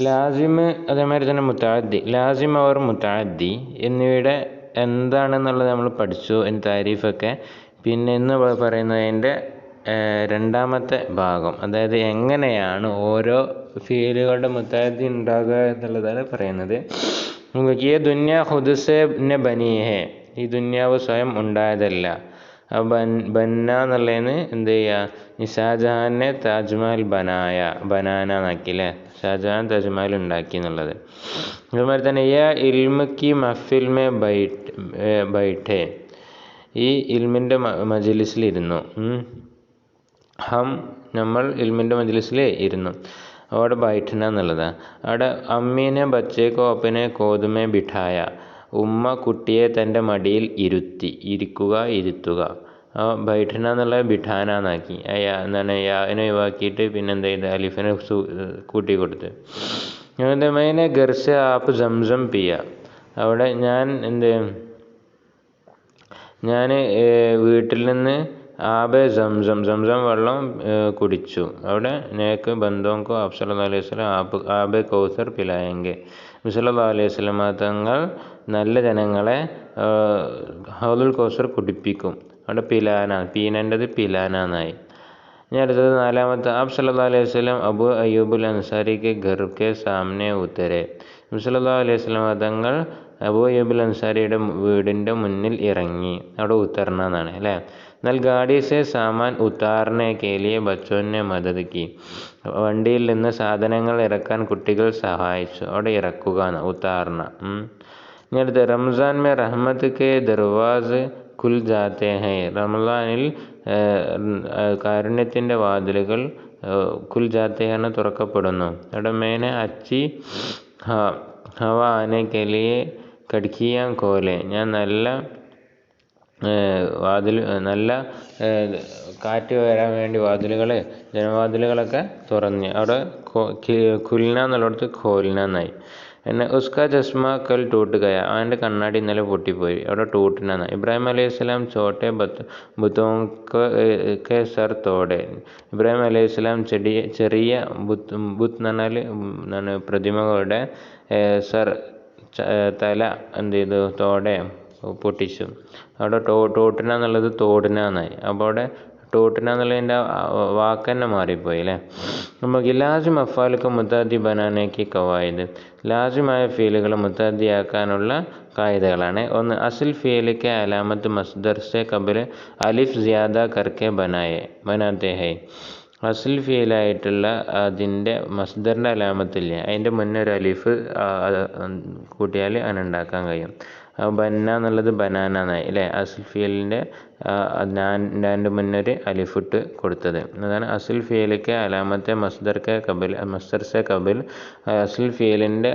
ലാസിമ് അതേമാതിരി തന്നെ മുത്തഅദ്ദി. ലാസിം ഓർ മുത്തഅദ്ദി എന്നിവയുടെ എന്താണെന്നുള്ളത് നമ്മൾ പഠിച്ചു, അതിൻ്റെ താരീഫൊക്കെ. പിന്നെ ഇന്ന് പറയുന്നത് അതിൻ്റെ രണ്ടാമത്തെ ഭാഗം, അതായത് എങ്ങനെയാണ് ഓരോ ഫീലുകളുടെ മുത്തഅദ്ദി ഉണ്ടാകുക എന്നുള്ളതാണ് പറയുന്നത്. ഈ ദുന്യ ഖുദ്സെ നെ ബനിഹെ, ഈ ദുന്യാവ് സ്വയം ഉണ്ടായതല്ല. ബന്ന എന്നുള്ളതിന് എന്ത് ചെയ്യുക, ഷാജഹാനെ താജ്മഹൽ ബനാന എന്നാക്കി അല്ലേ, ഷാജഹാൻ താജ്മഹൽ ഉണ്ടാക്കി എന്നുള്ളത്. അതുമാതിരി തന്നെ ഇൽമ കി മഹ്ഫിൽ മേ ബൈഠെ, ഈ ഇൽമിൻ്റെ മജ്ലിസിലിരുന്നു. നമ്മൾ ഇൽമിൻ്റെ മജ്ലിസിൽ ഇരുന്നു. അവിടെ ബൈഠന എന്നുള്ളതാണ്. അവിടെ അമ്മീനെ ബച്ചേക്കോ അപ്പനെ കോതുമേ ബിഠായ, ഉമ്മ കുട്ടിയെ തൻ്റെ മടിയിൽ ഇരുത്തുക. ബൈഠന എന്നുള്ള ബിഠാന എന്നാക്കി. എന്താണ് യാനെ ഒഴിവാക്കിയിട്ട് പിന്നെ എന്ത് ചെയ്ത് അലിഫിനെ കൂട്ടി കൊടുത്ത്. മേനെ ഗർസെ ആപ്പ് സംസം പിയ, അവിടെ ഞാൻ വീട്ടിൽ നിന്ന് ആബെ സംസം വെള്ളം കുടിച്ചു. അവിടെ നേക്ക് ബന്ധോങ്കോ ആപ്പ് സല്ലല്ലാഹു അലൈഹി വസല്ലം ആബെ കൗസർ പിലായെങ്കെ, സല്ലല്ലാഹു അലൈഹി വസല്ലം തങ്ങൾ നല്ല ജനങ്ങളെ ഹൗലുൽ കൗസർ കുടിപ്പിക്കും. അവിടെ പീനൻ്റെത് പിലാന എന്നായി. ഇനി അടുത്തത് നാലാമത്തെ, ആപ്പ് സല്ലല്ലാഹു അലൈഹി വസല്ലം അബു അയ്യൂബുൽ അൻസാരിക്ക് ഘർ കെ സാമനെ ഉത്തരെ, സല്ലല്ലാഹു അലൈഹി വസല്ലം തങ്ങൾ അബു അയ്യൂബുൽ അൻസാരിയുടെ വീടിൻ്റെ മുന്നിൽ ഇറങ്ങി. അവിടെ ഉത്തർന എന്നാണ് അല്ലേ. എന്നാൽ ഗാഡി സെ സാമാൻ ഉത്താർനെ കേലിയെ ബച്ചോനെ മദത് കി, വണ്ടിയിൽ നിന്ന് സാധനങ്ങൾ ഇറക്കാൻ കുട്ടികൾ സഹായിച്ചു. അവിടെ ഇറക്കുക എന്ന് ഉത്താർന. ഇനി അടുത്ത് റംസാൻ മേ റഹ്മത്ത് കെ ദർവാസ് ഖുൽ ജാത്തെ ഹൈ, റമളാനിൽ കാരുണ്യത്തിൻ്റെ വാതിലുകൾ ഖുൽ ജാത്തെ ഹൈ തുറക്കപ്പെടുന്നു. അവിടെ മേനെ അച്ചി ഹവ ആനെ കെലിയെ കഡ്കിയാൻ കോലെ, ഞാൻ നല്ല കാറ്റ് വരാൻ വേണ്ടി ജനവാതിലുകളൊക്കെ തുറന്ന്. അവിടെ ഖുൽന എന്നുള്ളിടത്ത് ഖോൽന എന്നായി. പിന്നെ ഉസ്ക ചസ്മ കൽ ടൂട്ട് ഗയ, അവൻ്റെ കണ്ണാടി ഇന്നലെ പൊട്ടിപ്പോയി. അവിടെ ടൂട്ടിന എന്നായി. ഇബ്രാഹിം അലൈഹി സ്വലാം ചോട്ടെ ബുത്തോക്കെ സർ തോടെ, ഇബ്രാഹിം അലൈഹി സ്വലാം ചെറിയ ബുത്ത് എന്ന് പറഞ്ഞാൽ പ്രതിമകളുടെ തല എന്ത് ചെയ്തു, തോടെ പൊട്ടിച്ചു. അവിടെ ടോട്ടിന എന്നുള്ളത് തോടിന എന്നായി. അപ്പോൾ അവിടെ ടോട്ടിന എന്നുള്ളതിൻ്റെ വാക്ക് തന്നെ മാറിപ്പോയി അല്ലേ. നമുക്ക് ലാസിം അഫ്ആലുക്ക് മുത്തഅദ്ദി ബനാനയ്ക്ക് കവായിദ്, ലാസിമായ ഫീലുകൾ മുത്തഅദ്ദിയാക്കാനുള്ള കായിദകളാണ്. ഒന്ന്, അസിൽ ഫീലിക്ക് അലാമത്ത് മസ്ദർ സെ കബിൽ അലിഫ് സിയാദ കർക്കെ ബനാത്തെ ഹൈ, അസിൽ ഫീലായിട്ടുള്ള അതിൻ്റെ മസ്ദറിൻ്റെ അലാമത്തില്ല, അതിൻ്റെ മുന്നേ ഒരു അലിഫ് കൂട്ടിയാൽ അതിനുണ്ടാക്കാൻ കഴിയും. ബന്ന എന്നുള്ളത് ബനാന എന്നായി അല്ലേ. അസിൽ ഫീലിൻ്റെ അതിൻ്റെ മുന്നേ ഒരു അലിഫിട്ട് കൊടുത്തത്, അതാണ് അസിൽ ഫീലിക്ക് അലാമത്തെ മസ്ദർ സെ കബിൽ, അസിൽ ഫീലിൻ്റെ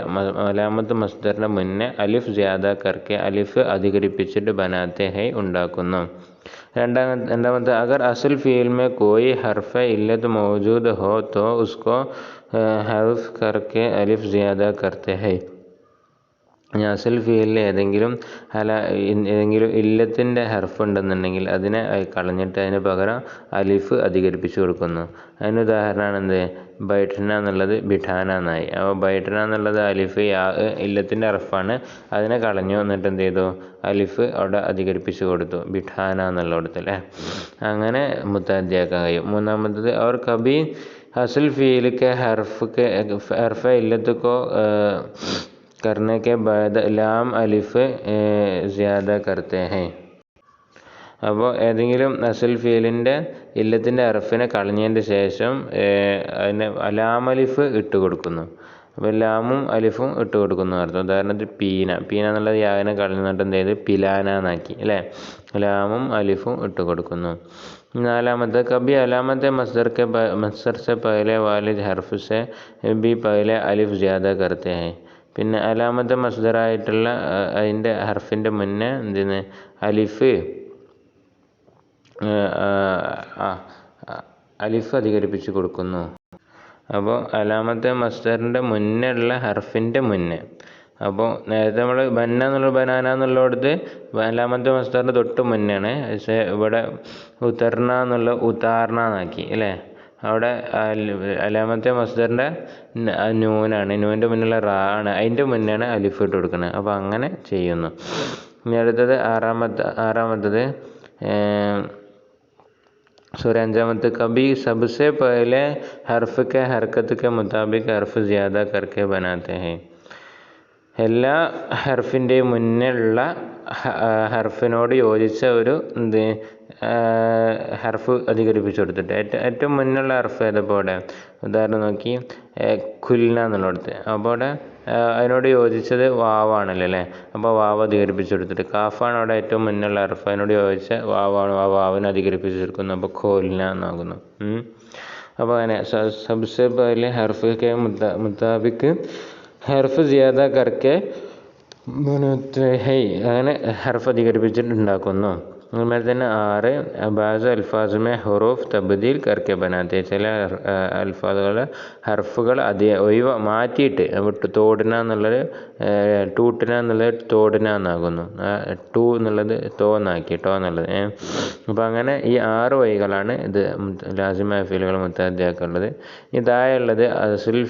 അലാമത്ത് മസ്ദറിൻ്റെ മുന്നേ അലിഫ് ജിയാദ കർക്കെ, അലിഫ് അധികരിപ്പിച്ചിട്ട് ബനാത്തെ ഹൈ ഉണ്ടാക്കുന്നു. രണ്ടാമത്തെ, അഗർ അസിൽ ഫീൽ മേ കോയി ഹർഫ് ഇല്ലത്ത് മൗജൂദ് ഹോ തോ ഉസ്കോ ഹർഫ് കർക്കെ അലിഫ് ജിയാദ കർത്തെ ഹൈ, അസിൽ ഫീലിൽ ഏതെങ്കിലും ഇല്ലത്തിൻ്റെ ഹർഫ് ഉണ്ടെന്നുണ്ടെങ്കിൽ അതിനെ കളഞ്ഞിട്ട് അതിന് പകരം അലിഫ് അധികരിപ്പിച്ച് കൊടുക്കുന്നു. അതിന് ഉദാഹരണമാണ് എന്ത്, ബൈഠന എന്നുള്ളത് ബിഠാന എന്നായി. അപ്പോൾ ബൈഠന എന്നുള്ളത് അലിഫ് ഇല്ലത്തിൻ്റെ ഹർഫാണ്, അതിനെ കളഞ്ഞു, എന്നിട്ട് എന്ത് ചെയ്തു, അലിഫ് അവിടെ അധികരിപ്പിച്ച് കൊടുത്തു, ബിഠാന എന്നുള്ളിടത്ത് അല്ലേ. അങ്ങനെ മുത്തഅദ്ദിയാക്കാൻ കഴിയും. മൂന്നാമത്തത്, അവർ കബി അസിൽ ഫീൽ കെ ഹർഫ് ഇല്ലത്ത് കോ करने के बाद लाम അലിഫ് ജിയാദ കർത്തെ ഹൈ, അപ്പോൾ ഏതെങ്കിലും അസിൽ ഫീലിൻ്റെ ഇല്ലത്തിൻ്റെ ഹർഫിനെ കളഞ്ഞതിൻ്റെ ശേഷം അതിന് ലാം അലിഫ് ഇട്ട് കൊടുക്കുന്നു. അപ്പോൾ ലാമും അലിഫും ഇട്ട് കൊടുക്കുന്നു അർത്ഥം. ഉദാഹരണത്തിന് പീന എന്നുള്ളത് യാവിനെ കളഞ്ഞിട്ട് എന്ത് ചെയ്ത് പിലാന എന്നാക്കി അല്ലേ. ലാമും അലിഫും ഇട്ട് കൊടുക്കുന്നു. നാലാമത്തെ, കബി അലാമത്തെ മസ്ദർ സെ പഹലെ വാലെ ഹർഫ് സെ ബി പഹലെ അലിഫ് ജിയാദ കർത്തെ ഹൈ, പിന്നെ അലാമത്തെ മസ്ദറായിട്ടുള്ള അതിൻ്റെ ഹർഫിൻ്റെ മുന്നേ എന്തിന് അലിഫ് അധികരിപ്പിച്ച് കൊടുക്കുന്നു. അപ്പോൾ അലാമത്തെ മസ്ദറിൻ്റെ മുന്നേ ഉള്ള ഹർഫിൻ്റെ മുന്നേ, അപ്പോൾ നേരത്തെ നമ്മൾ ബന്ന എന്നുള്ള ബനാന എന്നുള്ളിടത്ത് അലാമത്തെ മസ്ദറിൻ്റെ തൊട്ട് മുന്നെയാണ്. പക്ഷേ ഇവിടെ ഉത്തർന എന്നുള്ള ഉത്താർന എന്നാക്കി അല്ലേ. അവിടെ അലാമത്തെ മസ്ദറിൻ്റെ നൂനാണ്, നൂൻ്റെ മുന്നിലുള്ള റാ ആണ്, അതിൻ്റെ മുന്നാണ് അലിഫ് ഇട്ട് കൊടുക്കുന്നത്. അപ്പോൾ അങ്ങനെ ചെയ്യുന്നു. ഇനി അടുത്തത് ആറാമത്തത് अंजामत कभी सबसे पहले हर्फ के हरकत के मुताबिक हर्फ ज़्यादा करके बनाते हैं. എല്ലാ ഹർഫിൻ്റെയും മുന്നിലുള്ള ഹർഫിനോട് യോജിച്ച ഒരു ഹർഫ് അധികരിപ്പിച്ചു കൊടുത്തിട്ട് ഏറ്റവും മുന്നിലുള്ള ഹർഫ് ഏതപ്പോൾ അവിടെ ഉദാഹരണം നോക്കി ഖുൽന എന്നുള്ളിടത്ത്, അപ്പോൾ അവിടെ അതിനോട് യോജിച്ചത് വാവാണല്ലോ അല്ലേ. അപ്പോൾ വാവ് അധികരിപ്പിച്ചു കൊടുത്തിട്ട് കാഫാണ് അവിടെ ഏറ്റവും മുന്നിലുള്ള ഹർഫ്, അതിനോട് യോജിച്ച വാവാണ്, ആ വാവിനെ അധികരിപ്പിച്ചു കൊടുക്കുന്നു. അപ്പോൾ ഖോൽന എന്നാകുന്നു. അപ്പോൾ അങ്ങനെ സബ്സെ പഹലെ ഹർഫ് കെ മുതാബിക് ഹർഫ് ജിയാദ കർക്കെ ഹൈ, അങ്ങനെ ഹർഫ് അധികരിപ്പിച്ചിട്ടുണ്ടാക്കുന്നു. അതുപോലെ തന്നെ 6 ബാസ് അൽഫാസുമെ ഹുറൂഫ് തബ്ദീൽ കർക്കെ ബനാത്തെ, ചില അൽഫാദുകൾ ഹർഫുകൾ മാറ്റിയിട്ട് തോടിന എന്നുള്ളത് ടൂട്ടിന എന്നുള്ളത് തോടിന എന്നാകുന്നു, ടൂ എന്നുള്ളത് ടോ എന്നുള്ളത്. അപ്പോൾ അങ്ങനെ ഈ 6 വഴികളാണ് ഇത് ലാസിമായ ഫീലുകൾ മുത്തഅദ്ദിയാക്കുള്ളത്. ഇതായുള്ളത് അസ്ൽ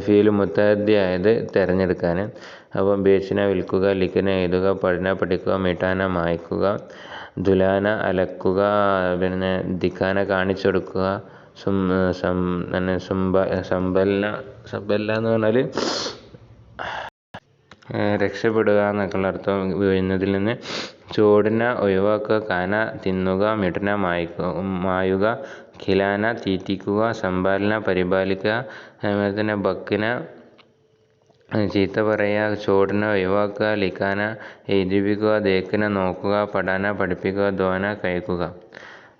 ഫീൽ മുത്തഅദ്ദിയായത് തിരഞ്ഞെടുക്കാൻ. അപ്പം ബേച്ചിന വിൽക്കുക, ലിഖന എഴുതുക, പഠിക്കുക, മിഠാന മായ്ക്കുക, ദുലാന അലക്കുക, പിന്നെ ദിഖാന കാണിച്ചു കൊടുക്കുക, സമ്പല്ല എന്ന് പറഞ്ഞാൽ രക്ഷപ്പെടുക എന്നൊക്കെയുള്ള അർത്ഥം വീഴുന്നതിൽ നിന്ന്. ചോടിന ഒഴിവാക്കുക, കാന തിന്നുക, മിഠന മായുക, ഖിലാന തീറ്റിക്കുക, സമ്പാലന പരിപാലിക്കുക, അതുപോലെ തന്നെ ബക്കിന ചീത്ത പറയുക, ചോടിന ഒഴിവാക്കുക, ലിഖാന എഴുതിപ്പിക്കുക, ദേക്കിന നോക്കുക, പഠാന പഠിപ്പിക്കുക, ദ്വാന കഴിക്കുക.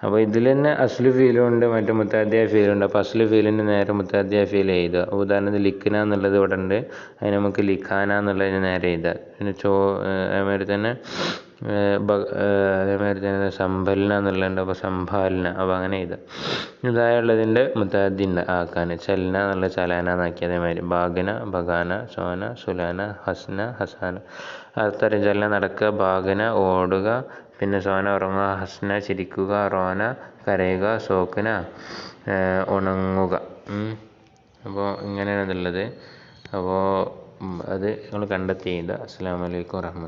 അപ്പോൾ ഇതിൽ തന്നെ അസ്ലു ഫീലും ഉണ്ട്, മറ്റു മുത്തഅദ്ദിയ ഫീലും ഉണ്ട്. അപ്പോൾ അസ്ലു ഫീലിൻ്റെ നേരെ മുത്തഅദ്ദിയ ഫീൽ എഴുതുക. ഉദാഹരണത്തിന് ലിഖന എന്നുള്ളത് ഇവിടെ ഉണ്ട്, അതിന് നമുക്ക് ലിഖാന എന്നുള്ളതിന് നേരെ എഴുതുക. പിന്നെ അതേമാതിരി തന്നെ സമ്പലന എന്നുള്ളതുണ്ട്, അപ്പോൾ സംഭാലന, അപ്പോൾ അങ്ങനെ എഴുതുക. ഇതായുള്ളതിൻ്റെ മുത്തഅദ്ദി ആക്കാൻ ചലന എന്നുള്ള ചലാന എന്നാക്കി. അതേമാതിരി ബാഗന ബഗാന, സോന സുലാന, ഹസ്ന ഹസാന, അത്തരം ചലന നടക്കുക, ബാഗന ഓടുക, പിന്നെ സോന ഉറങ്ങുക, ഹസ്ന ചിരിക്കുക, റോന കരയുക, സോക്കന ഉണങ്ങുക. അപ്പോൾ ഇങ്ങനെയാണ് ഇതുള്ളത്. അപ്പോൾ അത് നിങ്ങൾ കണ്ടെത്തി എഴുതുക. അസ്സലാമു അലൈക്കും വറഹ്മത്തുള്ളാഹി.